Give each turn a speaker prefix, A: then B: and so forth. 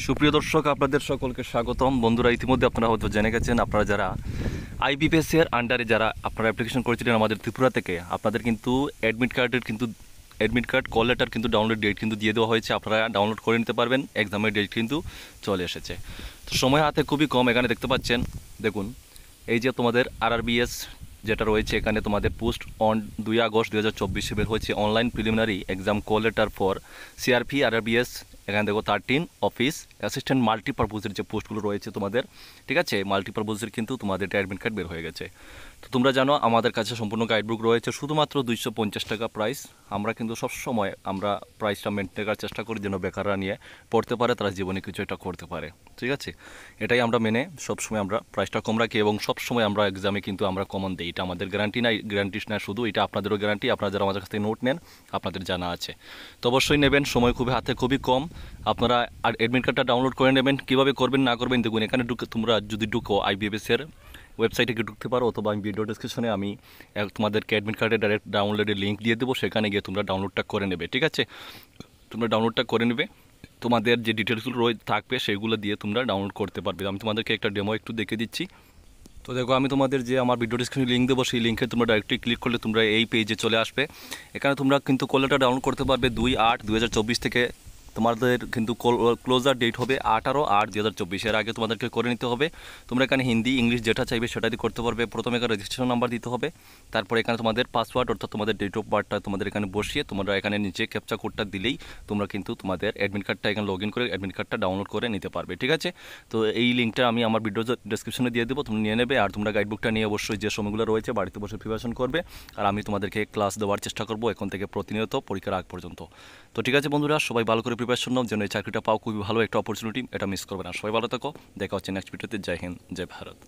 A: সুপ্রিয় দর্শক, আপনাদের সকলকে স্বাগতম। বন্ধুরা, ইতিমধ্যে আপনারা হয়তো জেনে গেছেন, আপনারা যারা আইবিপিএস এর আন্ডারে যারা আপনারা অ্যাপ্লিকেশন করেছিলেন আমাদের ত্রিপুরা থেকে, আপনাদের কিন্তু অ্যাডমিট কার্ড কল লেটার কিন্তু ডাউনলোড ডেট কিন্তু দিয়ে দেওয়া হয়েছে। আপনারা ডাউনলোড করে নিতে পারবেন। এক্সামের ডেট কিন্তু চলে এসেছে। তো সময় হাতে খুবই কম। এখানে দেখতে পাচ্ছেন, দেখুন এই যে তোমাদের আরআরবিএস যেটা রয়েছে, এখানে তোমাদের পোস্ট অন 2 আগস্ট 2024 বের হয়েছে online preliminary exam call letter for CRP RRBs. এখানে দেখো 13 অফিস অ্যাসিস্ট্যান্ট মাল্টিপারপোজের যে পোস্টগুলো রয়েছে তোমাদের, ঠিক আছে, মাল্টিপারপোজের কিন্তু তোমাদের অ্যাডমিট কার্ড বের হয়ে গেছে। তো তোমরা জানো আমাদের কাছে সম্পূর্ণ গাইডবুক রয়েছে, শুধুমাত্র 250 টাকা প্রাইস। আমরা কিন্তু সবসময় আমরা প্রাইসটা মেনটেন করার চেষ্টা করি যেন বেকাররা নিয়ে পড়তে পারে, তারা জীবনে কিছু একটা করতে পারে, ঠিক আছে। এটাই আমরা মেনে সবসময় আমরা প্রাইসটা কম রাখি এবং সবসময় আমরা এক্সামে কিন্তু আমরা কমন দিই। এটা আমাদের গ্যারান্টি না শুধু, এটা আপনাদেরও গ্যারান্টি। আপনারা যারা আমাদের কাছ থেকে নোট নেন আপনাদের জানা আছে, তো অবশ্যই নেবেন। সময় খুবই কম। আপনারা আর অ্যাডমিট কার্ডটা ডাউনলোড করে নেবেন। কীভাবে করবেন না করবেন দেখুন, এখানে তোমরা যদি ঢুকো আইবিএস-এর ওয়েবসাইটে গিয়ে ঢুকতে পারো, অথবা আমি ভিডিও ডিসক্রিপশনে আমি তোমাদেরকে অ্যাডমিট কার্ডের ডাইরেক্ট ডাউনলোডের লিঙ্ক দিয়ে দেবো, সেখানে গিয়ে তোমরা ডাউনলোডটা করে নেবে, ঠিক আছে। তোমরা ডাউনলোডটা করে নেবে, তোমাদের যে ডিটেলসগুলো থাকবে সেগুলো দিয়ে তোমরা ডাউনলোড করতে পারবে। আমি তোমাদেরকে একটা ডেমো একটু দেখে দিচ্ছি। তো দেখো, আমি তোমাদের যে আমার ভিডিও ডিসক্রিপশনে লিঙ্ক দেবো, সেই লিঙ্কে তোমরা ডাইরেক্টলি ক্লিক করলে তোমরা এই পেজে চলে আসবে। এখানে তোমরা কিন্তু কলটা ডাউনলোড করতে পারবে 2/8/2024 থেকে। তোমাদের কিন্তু ক্লোজার ডেট হবে 18/8/2024। এর আগে তোমাদেরকে করে নিতে হবে। তোমরা এখানে হিন্দি ইংলিশ যেটা চাইবে সেটা দিয়ে করতে পারবে। প্রথমে এখানে রেজিস্ট্রেশন নাম্বার দিতে হবে, তারপরে এখানে তোমাদের পাসওয়ার্ড অর্থাৎ তোমাদের ডেট অফ বার্থটা তোমাদের এখানে বসিয়ে তোমরা এখানে নিচে ক্যাপচা কোডটা দিলেই তোমরা কিন্তু তোমাদের অ্যাডমিট কার্ডটা এখানে লগ ইন করে অ্যাডমিট কার্ডটা ডাউনলোড করে নিতে পারবে, ঠিক আছে। তো এই লিঙ্কটা আমি আমার ভিডিও ডেসক্রিপশনে দিয়ে দেবো, তুমি নিয়ে নেবে। আর তোমরা গাইডবুকটা নিয়ে অবশ্যই যে সময়গুলো রয়েছে বাড়িতে বসে প্রিপারেশন করবে। আর আমি তোমাদেরকে ক্লাস দেওয়ার চেষ্টা করবো এখন থেকে প্রতিনিয়ত পরীক্ষার আগ পর্যন্ত। তো ঠিক আছে বন্ধুরা, সবাই ভালো করে প্রিপারেশন নাও যেন এই চাকরিটা পাও। খুবই ভালো একটা অপরচুনিটি, এটা মিস করবে না। সবাই ভালো থাকো, দেখা হচ্ছে নেক্সট ভিডিওতে। জয় হিন্দ, জয় ভারত।